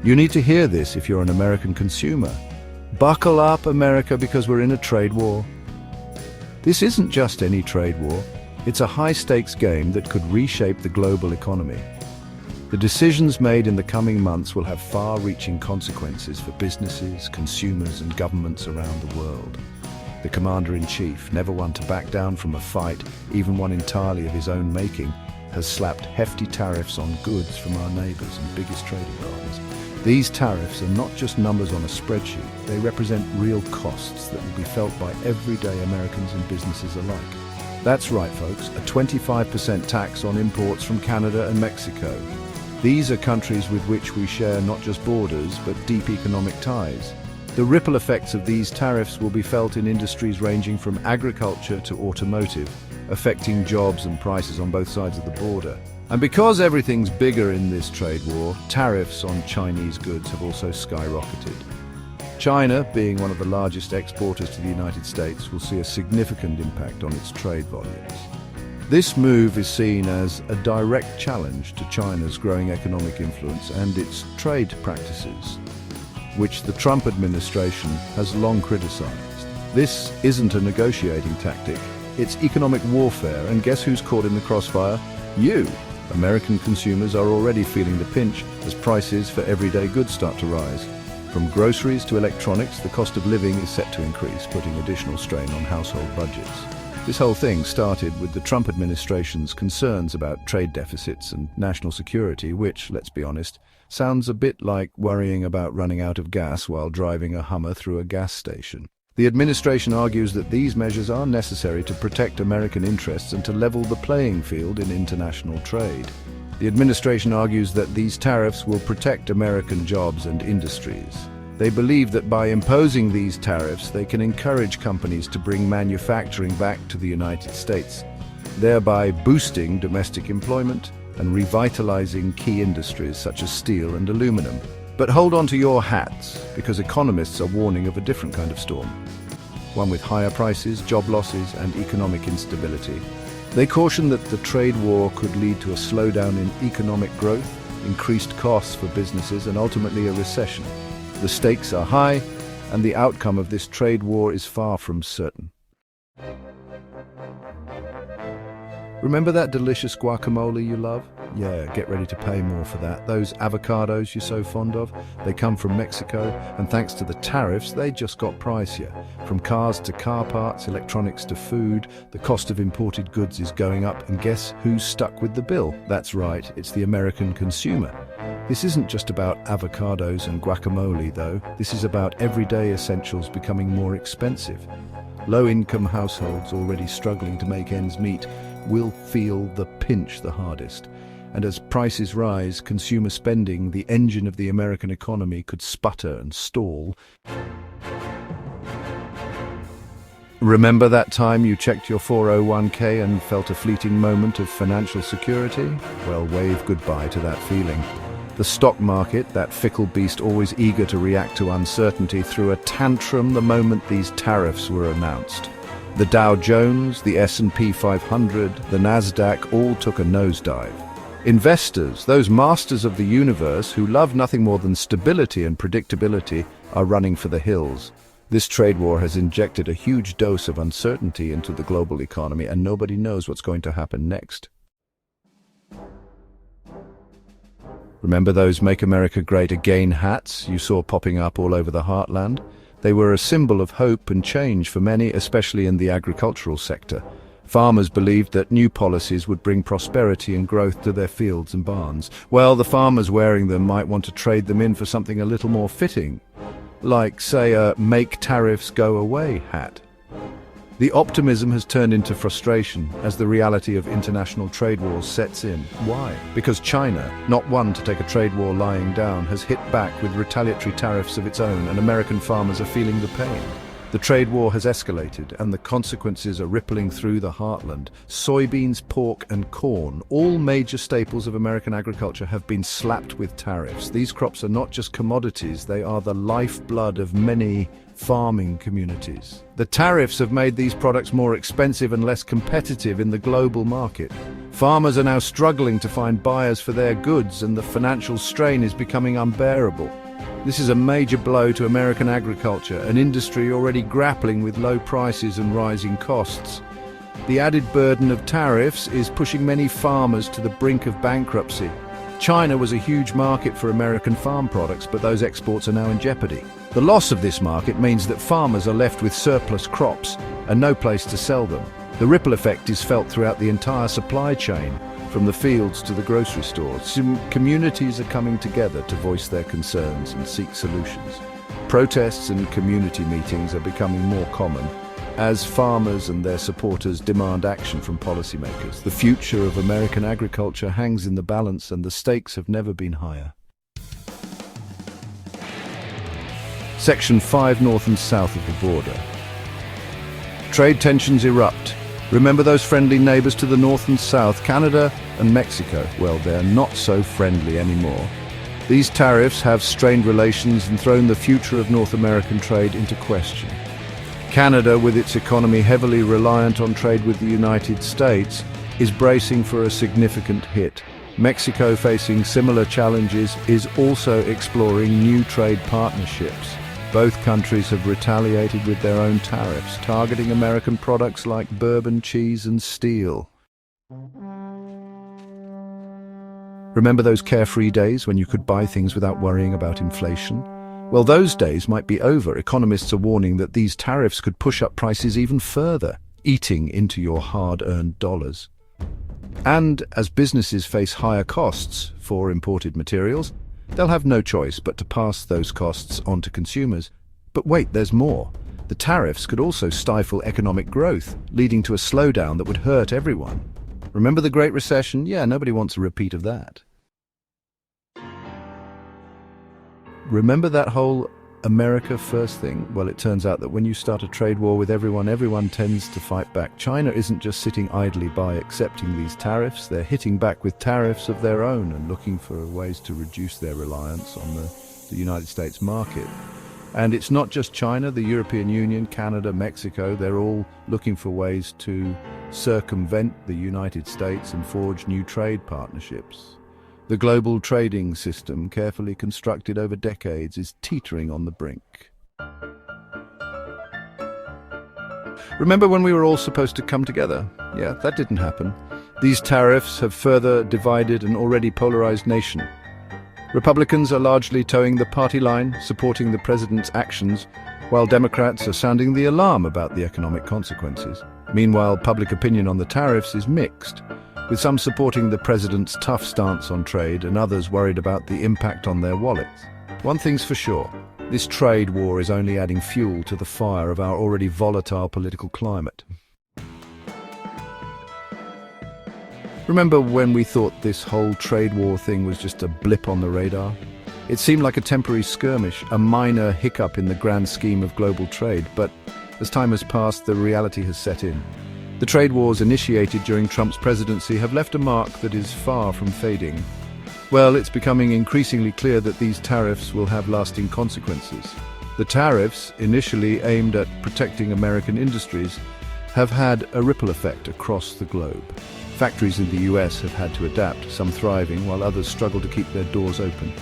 You need to hear this if you're an American consumer. Buckle up, America, because we're in a trade war. This isn't just any trade war. It's a high-stakes game that could reshape the global economy. The decisions made in the coming months will have far-reaching consequences for businesses, consumers, and governments around the world. The commander-in-chief, never one to back down from a fight, even one entirely of his own making, has slapped hefty tariffs on goods from our neighbors and biggest trading partners. These tariffs are not just numbers on a spreadsheet. They represent real costs that will be felt by everyday Americans and businesses alike. That's right, folks, a 25% tax on imports from Canada and Mexico. These are countries with which we share not just borders, but deep economic ties. The ripple effects of these tariffs will be felt in industries ranging from agriculture to automotive, affecting jobs and prices on both sides of the border. And because everything's bigger in this trade war, tariffs on Chinese goods have also skyrocketed. China, being one of the largest exporters to the United States, will see a significant impact on its trade volumes. This move is seen as a direct challenge to China's growing economic influence and its trade practices, which the Trump administration has long criticized. This isn't a negotiating tactic, it's economic warfare, and guess who's caught in the crossfire? You! American consumers are already feeling the pinch as prices for everyday goods start to rise. From groceries to electronics, the cost of living is set to increase, putting additional strain on household budgets. This whole thing started with the Trump administration's concerns about trade deficits and national security, which, let's be honest, sounds a bit like worrying about running out of gas while driving a Hummer through a gas station. The administration argues that these measures are necessary to protect American interests and to level the playing field in international trade. The administration argues that these tariffs will protect American jobs and industries. They believe that by imposing these tariffs, they can encourage companies to bring manufacturing back to the United States, thereby boosting domestic employment and revitalizing key industries such as steel and aluminum. But hold on to your hats, because economists are warning of a different kind of storm. One with higher prices, job losses, and economic instability. They caution that the trade war could lead to a slowdown in economic growth, increased costs for businesses, and ultimately a recession. The stakes are high, and the outcome of this trade war is far from certain. Remember that delicious guacamole you love? Yeah, get ready to pay more for that. Those avocados you're so fond of, they come from Mexico, and thanks to the tariffs, they just got pricier. From cars to car parts, electronics to food, the cost of imported goods is going up, and guess who's stuck with the bill? That's right, it's the American consumer. This isn't just about avocados and guacamole, though. This is about everyday essentials becoming more expensive. Low-income households already struggling to make ends meet will feel the pinch the hardest. And as prices rise, consumer spending, the engine of the American economy, could sputter and stall. Remember that time you checked your 401k and felt a fleeting moment of financial security? Well, wave goodbye to that feeling. The stock market, that fickle beast always eager to react to uncertainty, threw a tantrum the moment these tariffs were announced. The Dow Jones, the S&P 500, the Nasdaq all took a nosedive. Investors, those masters of the universe who love nothing more than stability and predictability, are running for the hills. This trade war has injected a huge dose of uncertainty into the global economy, and nobody knows what's going to happen next. Remember those Make America Great Again hats you saw popping up all over the heartland? They were a symbol of hope and change for many, especially in the agricultural sector. Farmers believed that new policies would bring prosperity and growth to their fields and barns. Well, the farmers wearing them might want to trade them in for something a little more fitting, like, say, a Make Tariffs Go Away hat. The optimism has turned into frustration as the reality of international trade wars sets in. Why? Because China, not one to take a trade war lying down, has hit back with retaliatory tariffs of its own, and American farmers are feeling the pain. The trade war has escalated, and the consequences are rippling through the heartland. Soybeans, pork, and corn, all major staples of American agriculture, have been slapped with tariffs. These crops are not just commodities, they are the lifeblood of many farming communities. The tariffs have made these products more expensive and less competitive in the global market. Farmers are now struggling to find buyers for their goods, and the financial strain is becoming unbearable. This is a major blow to American agriculture, an industry already grappling with low prices and rising costs. The added burden of tariffs is pushing many farmers to the brink of bankruptcy. China was a huge market for American farm products, but those exports are now in jeopardy. The loss of this market means that farmers are left with surplus crops and no place to sell them. The ripple effect is felt throughout the entire supply chain, from the fields to the grocery stores. Communities are coming together to voice their concerns and seek solutions. Protests and community meetings are becoming more common as farmers and their supporters demand action from policymakers. The future of American agriculture hangs in the balance, and the stakes have never been higher. Section 5, north and south of the border. Trade tensions erupt. Remember those friendly neighbors to the north and south, Canada and Mexico? Well, they're not so friendly anymore. These tariffs have strained relations and thrown the future of North American trade into question. Canada, with its economy heavily reliant on trade with the United States, is bracing for a significant hit. Mexico, facing similar challenges, is also exploring new trade partnerships. Both countries have retaliated with their own tariffs, targeting American products like bourbon, cheese, and steel. Remember those carefree days when you could buy things without worrying about inflation? Well, those days might be over. Economists are warning that these tariffs could push up prices even further, eating into your hard-earned dollars. And as businesses face higher costs for imported materials, they'll have no choice but to pass those costs on to consumers. But wait, there's more. The tariffs could also stifle economic growth, leading to a slowdown that would hurt everyone. Remember the Great Recession? Yeah, nobody wants a repeat of that. Remember that whole America first thing? Well, it turns out that when you start a trade war with everyone tends to fight back. China isn't just sitting idly by accepting these tariffs. They're hitting back with tariffs of their own and looking for ways to reduce their reliance on the United States market. And it's not just China, the European Union, Canada, Mexico, they're all looking for ways to circumvent the United States and forge new trade partnerships. The global trading system, carefully constructed over decades, is teetering on the brink. Remember when we were all supposed to come together? Yeah, that didn't happen. These tariffs have further divided an already polarized nation. Republicans are largely towing the party line, supporting the president's actions, while Democrats are sounding the alarm about the economic consequences. Meanwhile, public opinion on the tariffs is mixed, with some supporting the president's tough stance on trade and others worried about the impact on their wallets. One thing's for sure, this trade war is only adding fuel to the fire of our already volatile political climate. Remember when we thought this whole trade war thing was just a blip on the radar? It seemed like a temporary skirmish, a minor hiccup in the grand scheme of global trade, but as time has passed, the reality has set in. The trade wars initiated during Trump's presidency have left a mark that is far from fading. Well, it's becoming increasingly clear that these tariffs will have lasting consequences. The tariffs, initially aimed at protecting American industries, have had a ripple effect across the globe. Factories in the US have had to adapt, some thriving while others struggle to keep their doors open.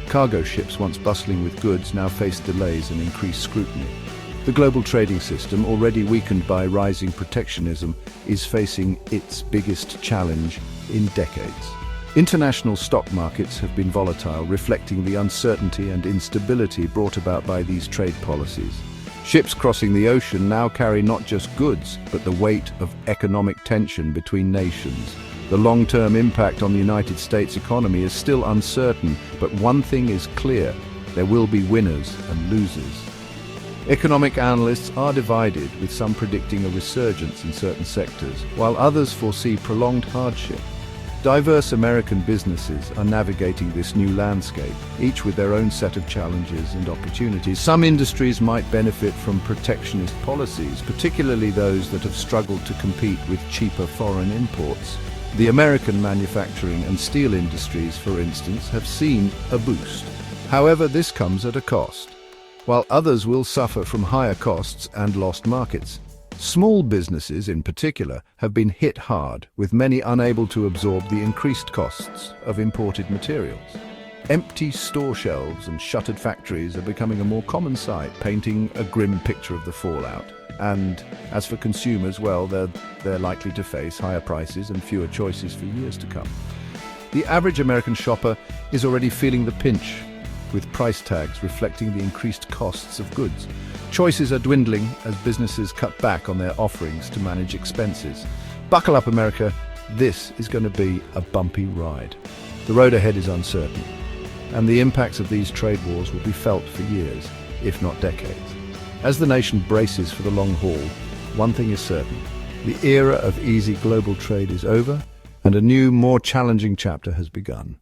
Cargo ships, once bustling with goods, now face delays and increased scrutiny. The global trading system, already weakened by rising protectionism, is facing its biggest challenge in decades. International stock markets have been volatile, reflecting the uncertainty and instability brought about by these trade policies. Ships crossing the ocean now carry not just goods, but the weight of economic tension between nations. The long-term impact on the United States economy is still uncertain, but one thing is clear: there will be winners and losers. Economic analysts are divided, with some predicting a resurgence in certain sectors, while others foresee prolonged hardship. Diverse American businesses are navigating this new landscape, each with their own set of challenges and opportunities. Some industries might benefit from protectionist policies, particularly those that have struggled to compete with cheaper foreign imports. The American manufacturing and steel industries, for instance, have seen a boost. However, this comes at a cost. While others will suffer from higher costs and lost markets. Small businesses, in particular, have been hit hard, with many unable to absorb the increased costs of imported materials. Empty store shelves and shuttered factories are becoming a more common sight, painting a grim picture of the fallout. And as for consumers, well, they're likely to face higher prices and fewer choices for years to come. The average American shopper is already feeling the pinch, with price tags reflecting the increased costs of goods. Choices are dwindling as businesses cut back on their offerings to manage expenses. Buckle up, America. This is going to be a bumpy ride. The road ahead is uncertain, and the impacts of these trade wars will be felt for years, if not decades. As the nation braces for the long haul, one thing is certain: the era of easy global trade is over, and a new, more challenging chapter has begun.